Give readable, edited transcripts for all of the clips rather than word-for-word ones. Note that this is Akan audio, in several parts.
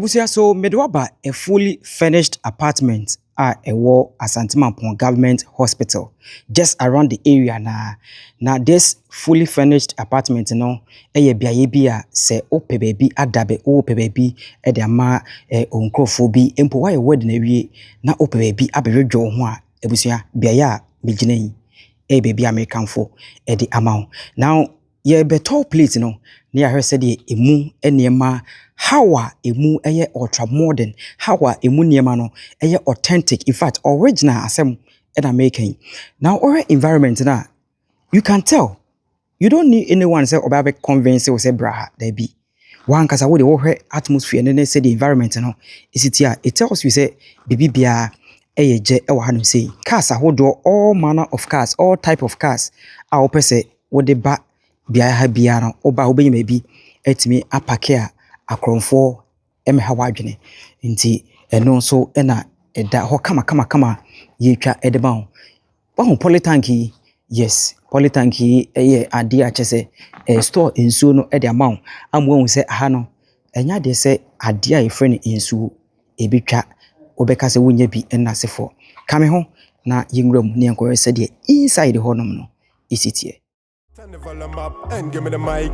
Busia so medwaba a fully furnished apartment a war Asantemanpon Government Hospital just around the area na this fully furnished apartment no biaye bia se ope baby adabe ope baby e de ama onkrofo bi empo wa ye wedding awie na ope baby abedwo ho a ebusia biaye a megina yi baby Americanfo e de ama now ye beto plate no na ya hwese de emu enema how emu eye ultra modern how emu niema no eye authentic in fact original asem in American now or environment na you can tell you don't need anyone say oba convince you say bra there be one kasa wo the atmosphere and then say the environment no is it here it tells you say bibi bia eye je e wa hanu say cars ahodo all manner of cars all type of cars a opese wo de ba bia ha bia no oba obeyima bi etimi apake a akronfo emha wadwene nti eno so ena eda ho kama yetwa edeba ho wahu polytanki yes polytanki eye ade a chese store ensuo no ede ama ho amwo hu se aha no enya de se ade a efre ne ensuo ebetwa obeka se wonya bi enasefo kame ho na yinwram ne enkoye se de inside ho nom no isitie. Turn the volume up and give me the mic.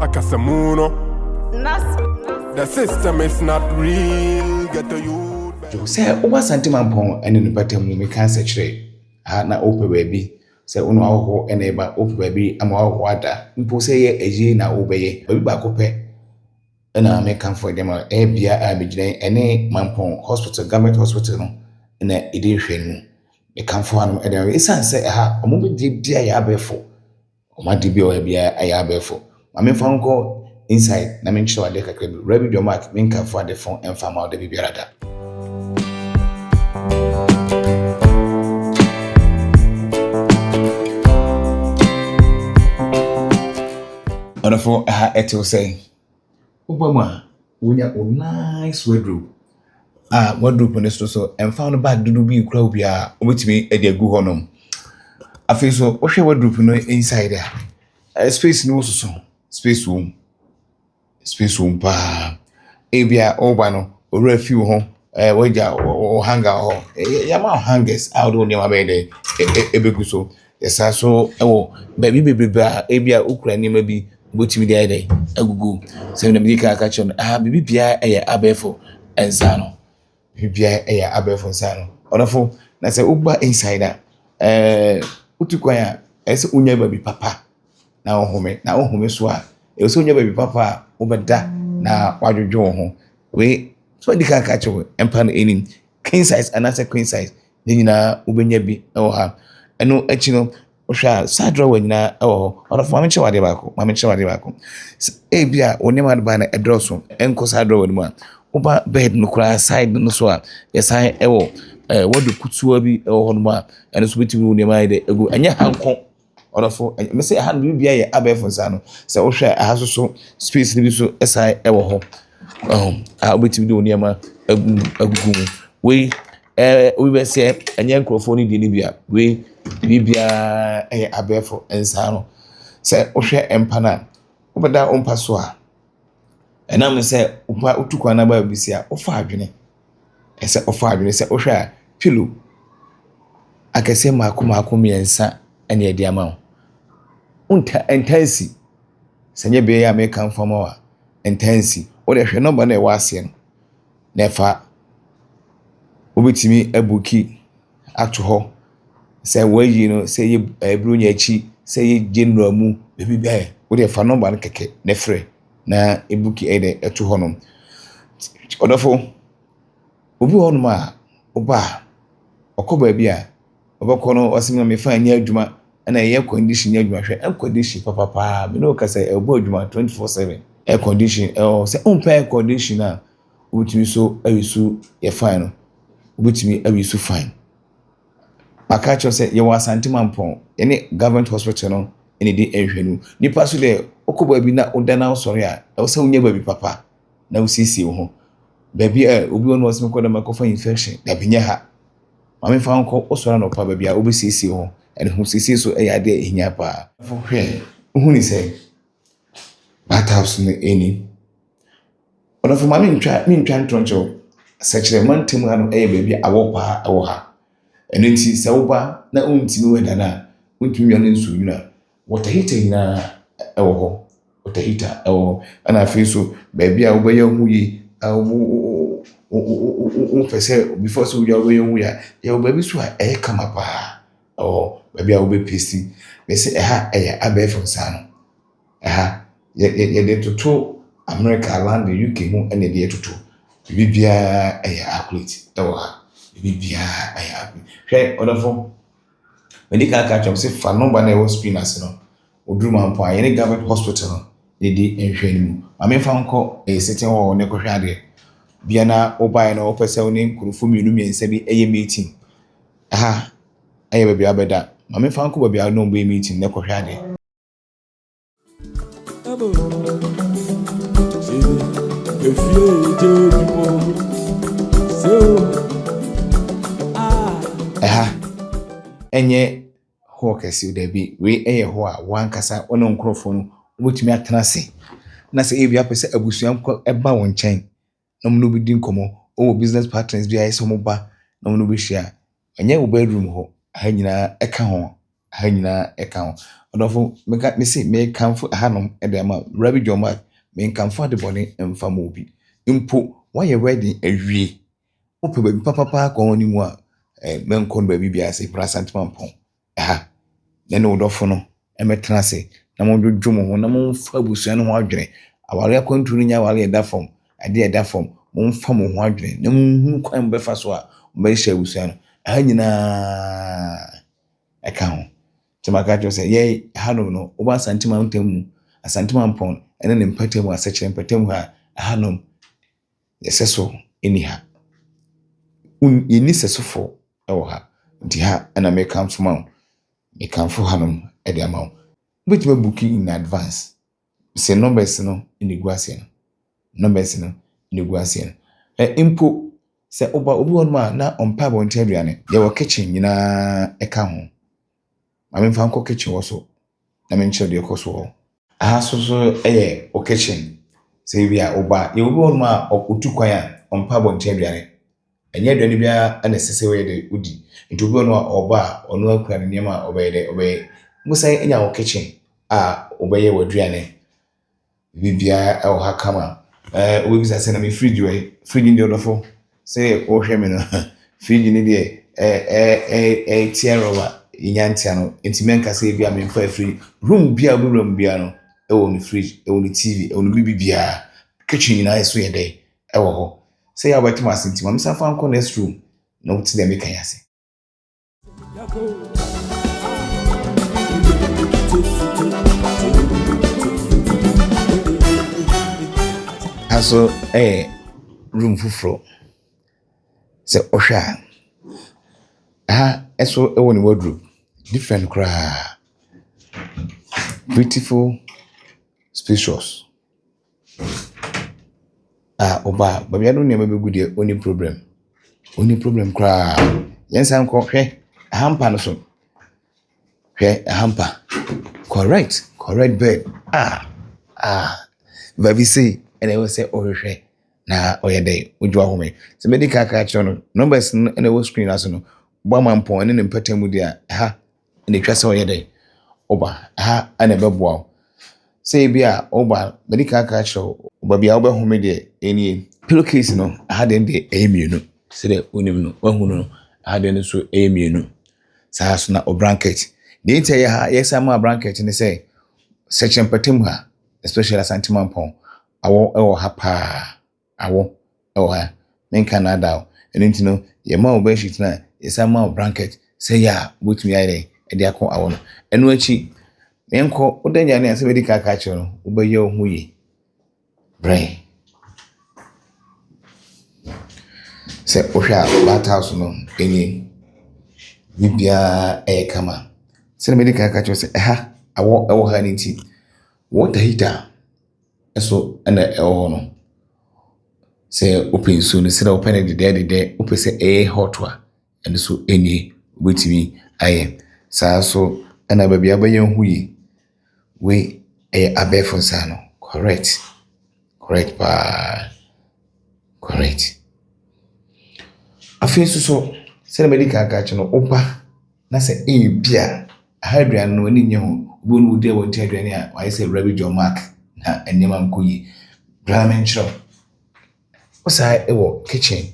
Akasamuno. The system is not real. Get to you. You say, Oba Santemanpon and in the pattern we can't say trade. Na ope baby. Say, Uno ho eneba ope baby, ama water. Impose a ye na obey. Baby bakope. And I make come for them. Bia abijay any Mampon hospital, government hospital, no, in a edition. Me come for them. And it's say, a movie deep dear yabefo. O ma dibio bia ayabefo. I mean, phone call inside. I mean, sure I can read your mark. Mean can find the phone and farm out the baby radar. On the phone, I had to say, Obama, we have a nice wardrobe. Wardrobe on the store, and found a bag to be crowd, which me a dear good honum. I feel so, what's your wardrobe inside there? Space no so. Space room pa ebia obano or refu ho waja or hanger ho yama hangers out on your bed ebegu so yesa so baby ebia ukraine maybe botimi dey dey agugu say na bidika catch on bibi bia abefo ensano bibia abefo ensano onofo na say uba insider utukwan a ese unya baby papa na ohome so a so nya baby papa obeda na wadwodwo ho we so dika ka chewe empa no enim king size and another queen size ni nyina obenya bi e ha eno achi no ohwa sadra wanyina e ho orofo ma menche wade baako bia onema de ba na edroso enko sadra wanimu a oba bed no kura side no so a yesan e wo wadu kutuwa bi e ho no ma eno so bitimi onema de egu anya hanko orofo me say hand bi bia ye abefo sano se wo hwe aha so space ni bi so esai e wo ho obetimi de oniama agugu we we be say anya nkrofo ni di bia we bibia abefo ensano se wo hwe empana obeda ompa so a ena me say opa utukwa na ba bisia ofa adwene ese ofa adwene se wo hwe pillow akese mako miensa ene edi ama intensi senye be ya American former intensi o de hwe number na e wase no na fa obetimi abuki ato ho say wayi no say ebrunya achi say general mu bebi be o de fa number no keke na frɛ na ebuki ede eto ho no odofo obi ho no ma oba okoba bia obakono osimi me fa anya adwuma na air condition adwuma hwe air condition papa me no ka say ebo adwuma 24/7 air condition say umpa air condition na ubutimi so awisu ye fine no ubutimi awisu fine maka cho say ye Santemanpon ene government hospital no ene di ehwenu nipa so de okoba bi na odana sori a e say unya baby papa na usisi ho baby obi ono osimi ko da makofa infection da binya ha mame fa nko osora no pa bia obesisi ho ene hu sisi so eyade ehia pa fo hwe hu ni say bathhouse no eni Ono for mami ntwa ntroncho sekyere mantem ha no baby awo pa awo ha. Eno nti sɛ woba na untimi weda na untimi yɔne nsu nwuna. Water heater nyina ɛwɔ hɔ. Water heater ɛwɔ ana afei so baby a wobɛyɛ ho yi wo pese before so you wobɛyɛ ho ya yɛ baby so a ɛyɛ kama pa. Baby a wobɛpesi me se ɛha ɛyɛ abɛɛfo nsa no. Ɛha yɛ de toto America land the UK mu ɛna de toto. Bibia ɛyɛ accurate ɛwɔ ha. Bibia ɛyɛ accurate. Hwɛ ɔdɔfo medical catch up say fa number na ɛwɔ screen ase no. Oduru mampo a yɛne government hospital de nhwɛ ni mu. Mame fa nkɔ sitting hall ne kɔhwɛ ade. Bia na obae na opese wo ne nkurufo mienu miensa bi ɛyɛ meeting. Aha ɛyɛ baby abɛda. Mame fa nkɔ baby a no be meeting ne kɔhwɛ ade. Enye ho kesi da bi we eye ho a wankasa ono nkrofo no obotumi atena se na se ebia pese abusuam eba won nkyɛn na mo no bi din komo o business partners bi ayi so mo ba na mo no bi hia enye wo bedroom ho ha nyina eka ho odofo me se me kanfo hanom e de ma rabi joma me kanfo de bone emfa mo bi impo why wedding awie ope ba bi papa ko oni mu a men kon ba bibia se prasantima pon na no dofo no emetena se na mo dwodwo ho na mo fa busua no ho adwene aware akonturu nya aware da fom ade da fom mo mfa mo ho adwene na mo hu kwan befa so a mo be hye busua no nyina eka ho timaka jo se ye hanom no oba santima ntam asantima pon ene ne mpatem asechire mpatem ha hanom yeseso eniha yeni sesofo ewo ha nti ha ana me kamfo ma me kamfo hanom e de ama which we booking in advance say numbers no in iguase impo say oba obi won ma na ompa bo ntia aduane ye wo kitchen nyina eka ho ma me fa nko kitchen wo so na me nche de ekoso ho aha so o kitchen say bia oba ye obi won ma otukwan a ompa bo ntia aduane enye aduane bia ana sese we de udi nti obi won oba onu akura ne niam obey musa enya wo kitchen a obeye waduane bibia e wo ha kama obi bisa se na me fridge ndi odofo say o hwe me no fridge ni de tiarowa inyantia no enti menka say bia me fa fridge room bia no e wo ni fridge e wo ni tv e wo ni bibia kitchen ni na so ye dey e wo ho say ya wetima asenti ma msa fa nko next room no wuti dem kan yase aso room fufuro se ohwa eso e woni wardrobe different cra beautiful spacious oba babia no nema begu de oni problem cra yensa nko hwe hamper no so hwe hamper correct bed baby say and I will say ohwe na oyede odwa home se medical catch no numbers no na wo screen aso no gba mampo ne mpatamu dia ne twa se oyede oba ana beboa say bia oba medical catch oba bia oba home de eni pillowcase no den de emienu se de onim no wahunu no den so emienu sa so na o blanket de ntia yes ama blanket ne say section patem ha especially asantima pon awo ewo ha pa awo ewo ha men Canada enti no ye ma o bedsheet na yes ama blanket say ya botumi ayre e de akọ awo no enu achi menko odanya ne ase medical catch no obeye ohu yi brain se ohwa bathhouse no eni bibia kama se medical catch se awo ewo ha ni ti water heater eso na ewo no se open so no se da open de open se hot wa and so eni obetimi aye sa so na babia baye hu yi we abefo sa no correct pa right afei so sɛ medical catch no opa na sɛ bia aduane no ani nye ho bo no de won ti aduane a why say Rabbi John Mark na enema nkoyi bramen chiro osa ewo kitchen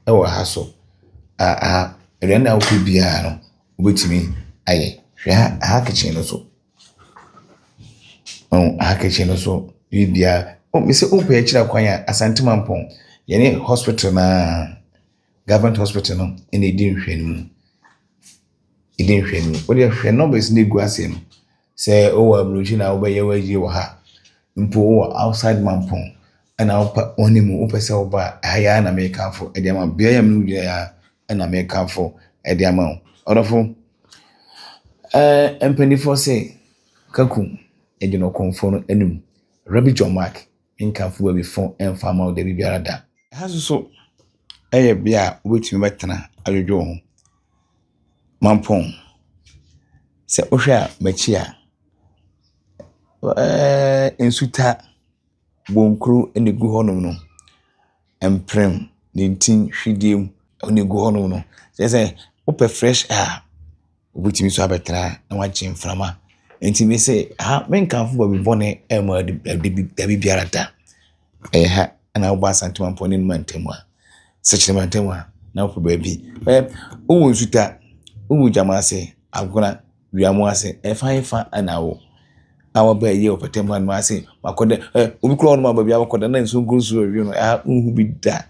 ewo ha so aduane na okɔ bia no obetimi aye hwɛ ha kitchen no so kitchen no so bia me say opa akira kwan a Asanteman Pon yene hospital na government hospital no ene di nhwɛnimu what you hwɛ numbers ne gu ase no sɛ o abrochi na wo bɛyɛ waji wo ha mpo wo outside Mampong ana opa onimu opa sɛ oba aya na make afo e dia ma bia ya me ya na make afo e dia ma odofo empanifo sɛ kaku e di no konfo no anum Rabbi John Mark nkafo ba before emfa ma o de biara da ha so eye bia obetumi betena adwodwo ho Mampong se ohwe a machi a ensuta bonkru ene gu honom no emprem nentin hwidiem ene gu honom no se ope fresh air obetumi so abetena na wachi mframa entimi se menkanfo ba bibone ema de biara da ha na oba Asanteman Pon ne mantam a sechire mantam a na opo ba bi owo nsuta umu jamase aguna wiamu ase efa anawo awo ba ye opatem han ma ase makoda obi kro no ma bia makoda na nso gunsu wi no unhu bi da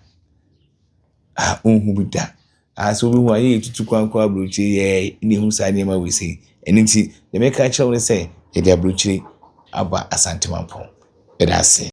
so bi wa ye tutu kwankwa abrochi ye ni hu sa ne ma we sei eniti de me ka chew ne say e de abrochi aba Asanteman Pon e da ase